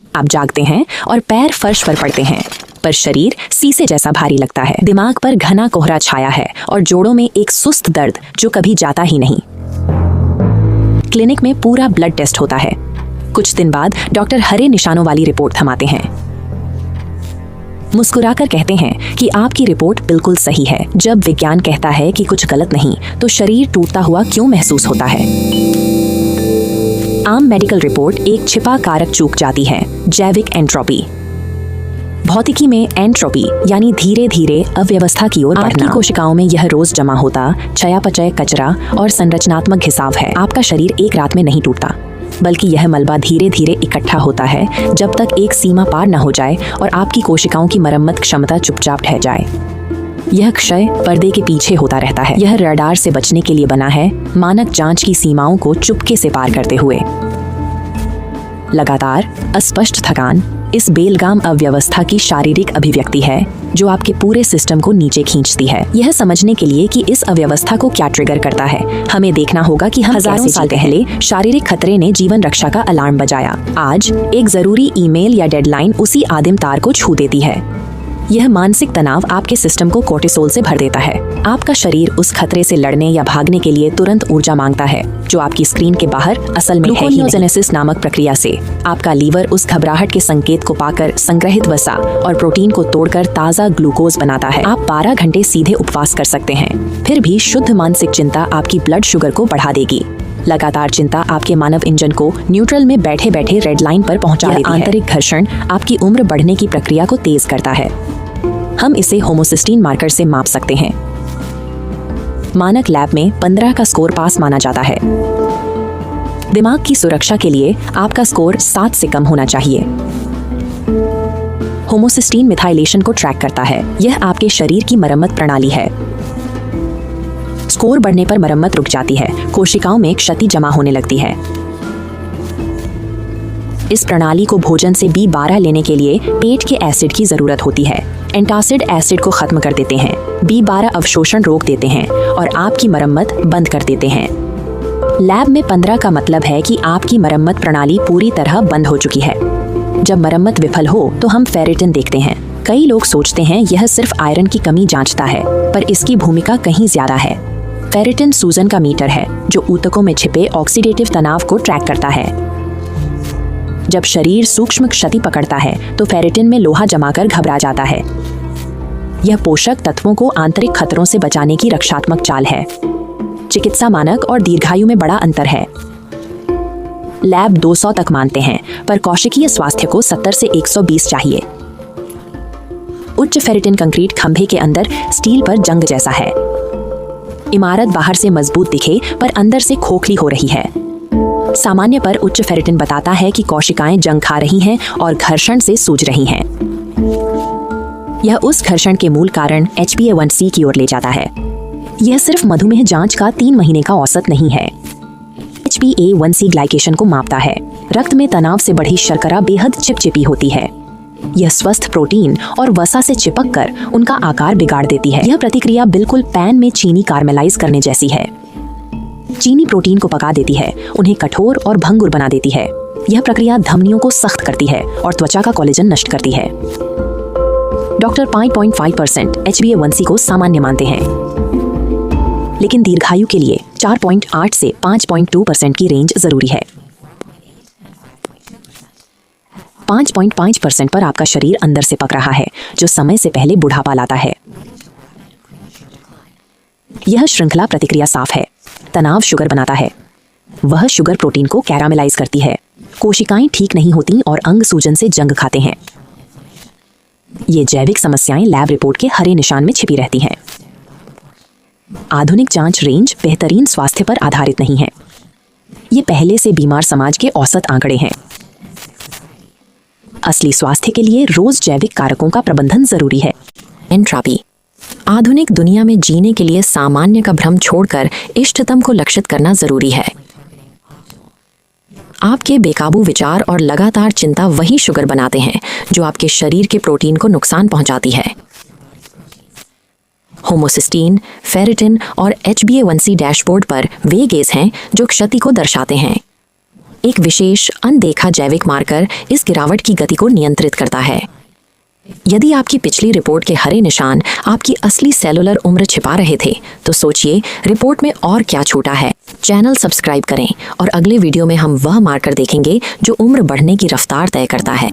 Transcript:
आप जागते हैं और पैर फर्श पर पड़ते हैं, पर शरीर शीशे जैसा भारी लगता है। दिमाग पर घना कोहरा छाया है और जोड़ों में एक सुस्त दर्द जो कभी जाता ही नहीं। क्लिनिक में पूरा ब्लड टेस्ट होता है। कुछ दिन बाद डॉक्टर हरे निशानों वाली रिपोर्ट थमाते हैं। मुस्कुराकर कहते हैं कि आपकी रिपोर्ट बिल्कुल सही है। जब विज्ञान कहता है कि कुछ गलत नहीं, तो शरीर टूटता हुआ क्यों महसूस होता है? आम मेडिकल रिपोर्ट एक छिपा कारक चूक जाती है, जैविक एंट्रोपी। भौतिकी में एंट्रोपी यानी धीरे धीरे अव्यवस्था की ओर बढ़ना। आपकी कोशिकाओं में यह रोज जमा होता चयापचय कचरा और संरचनात्मक घिसाव है। आपका शरीर एक रात में नहीं टूटता, बल्कि यह मलबा धीरे धीरे इकट्ठा होता है जब तक एक सीमा पार न हो जाए और आपकी कोशिकाओं की मरम्मत क्षमता चुपचाप ढह जाए। यह क्षय पर्दे के पीछे होता रहता है। यह रडार से बचने के लिए बना है, मानक जांच की सीमाओं को चुपके से पार करते हुए। लगातार अस्पष्ट थकान इस बेलगाम अव्यवस्था की शारीरिक अभिव्यक्ति है जो आपके पूरे सिस्टम को नीचे खींचती है। यह समझने के लिए कि इस अव्यवस्था को क्या ट्रिगर करता है, हमें देखना होगा कि हम हजारों साल पहले शारीरिक खतरे ने जीवन रक्षा का अलार्म बजाया। आज एक जरूरी ईमेल या डेडलाइन उसी आदिम तार को छू देती है। यह मानसिक तनाव आपके सिस्टम को कोर्टिसोल से भर देता है। आपका शरीर उस खतरे से लड़ने या भागने के लिए तुरंत ऊर्जा मांगता है जो आपकी स्क्रीन के बाहर असल में ग्लूकोनियोजेनेसिस नामक प्रक्रिया से आपका लीवर उस घबराहट के संकेत को पाकर संग्रहित वसा और प्रोटीन को तोड़कर ताज़ा ग्लूकोज बनाता है। आप 12 घंटे सीधे उपवास कर सकते हैं, फिर भी शुद्ध मानसिक चिंता आपकी ब्लड शुगर को बढ़ा देगी। लगातार चिंता आपके मानव इंजन को न्यूट्रल में बैठे बैठे रेड लाइन पर पहुंचा देती है। आंतरिक घर्षण आपकी उम्र बढ़ने की प्रक्रिया को तेज करता है। हम इसे होमोसिस्टीन मार्कर से माप सकते हैं। मानक लैब में 15 का स्कोर पास माना जाता है। दिमाग की सुरक्षा के लिए आपका स्कोर 7 से कम होना चाहिए। होमोसिस्टीन मिथाइलेशन को ट्रैक करता है। यह आपके शरीर की मरम्मत प्रणाली है। स्कोर बढ़ने पर मरम्मत रुक जाती है, कोशिकाओं में क्षति जमा होने लगती है। इस प्रणाली को भोजन से B12 लेने के लिए पेट के एसिड की जरूरत होती है। एंटासिड एसिड को खत्म कर देते हैं, B12 अवशोषण रोक देते हैं और आपकी मरम्मत बंद कर देते हैं। लैब में 15 का मतलब है कि आपकी मरम्मत प्रणाली पूरी तरह बंद हो चुकी है। जब मरम्मत विफल हो तो हम फेरिटिन देखते हैं। कई लोग सोचते हैं यह सिर्फ आयरन की कमी जांचता है, पर इसकी भूमिका कहीं ज्यादा है। फेरिटिन सूजन का मीटर है जो ऊतकों में छिपे ऑक्सीडेटिव तनाव को ट्रैक करता है। जब शरीर सूक्ष्म क्षति पकड़ता है तो फेरिटिन में लोहा जमाकर घबरा जाता है। यह पोषक तत्वों को आंतरिक खतरों से बचाने की रक्षात्मक चाल है। चिकित्सा मानक और दीर्घायु में बड़ा अंतर है। लैब 200 तक मानते हैं, पर कोशिकीय स्वास्थ्य को 70 से 120 चाहिए। उच्च फेरिटिन कंक्रीट खंभे के अंदर स्टील पर जंग जैसा है। इमारत बाहर से मजबूत दिखे पर अंदर से खोखली हो रही है। सामान्य पर उच्च फेरिटिन बताता है कि कोशिकाएं जंग खा रही हैं और घर्षण से सूज रही हैं। यह उस घर्षण के मूल कारण HbA1c की ओर ले जाता है। यह सिर्फ मधुमेह जांच का 3 महीने का औसत नहीं है। HbA1c ग्लाइकेशन को मापता है। रक्त में तनाव से बढ़ी शर्करा बेहद चिपचिपी होती है। यह स्वस्थ प्रोटीन और वसा से चिपककर उनका आकार बिगाड़ देती है। यह प्रतिक्रिया बिल्कुल पैन में चीनी कार्मेलाइज करने जैसी है। चीनी प्रोटीन को पका देती है, उन्हें कठोर और भंगुर बना देती है। यह प्रक्रिया धमनियों को सख्त करती है और त्वचा का कोलेजन नष्ट करती है। डॉक्टर 5.5% HbA1c को सामान्य मानते हैं, लेकिन दीर्घायु के लिए 4.8 से 5.2% की रेंज जरूरी है। 5.5% पर आपका शरीर अंदर से पक रहा है, जो समय से पहले बुढ़ापा लाता है। यह श्रृंखला प्रतिक्रिया साफ है। तनाव शुगर बनाता है। वह शुगर प्रोटीन को कैरामेलाइज करती है। कोशिकाएं ठीक नहीं होती और अंग सूजन से जंग खाते हैं। ये जैविक समस्याएं लैब रिपोर्ट के हरे निशान में छिपी रहती हैं। आधुनिक जांच रेंज बेहतरीन स्वास्थ्य पर आधारित नहीं है। ये पहले से बीमार समाज के औसत आंकड़े हैं। असली स्वास्थ्य के लिए रोज जैविक कारकों का प्रबंधन जरूरी है। एंट्रोपी आधुनिक दुनिया में जीने के लिए सामान्य का भ्रम छोड़कर इष्टतम को लक्षित करना जरूरी है। आपके बेकाबू विचार और लगातार चिंता वही शुगर बनाते हैं जो आपके शरीर के प्रोटीन को नुकसान पहुंचाती है। होमोसिस्टीन, फेरिटिन और HbA1c डैशबोर्ड पर वे गेज हैं जो क्षति को दर्शाते हैं। एक विशेष अनदेखा जैविक मार्कर इस गिरावट की गति को नियंत्रित करता है। यदि आपकी पिछली रिपोर्ट के हरे निशान आपकी असली सेलुलर उम्र छिपा रहे थे, तो सोचिए रिपोर्ट में और क्या छूटा है। चैनल सब्सक्राइब करें और अगले वीडियो में हम वह मार्कर देखेंगे जो उम्र बढ़ने की रफ्तार तय करता है।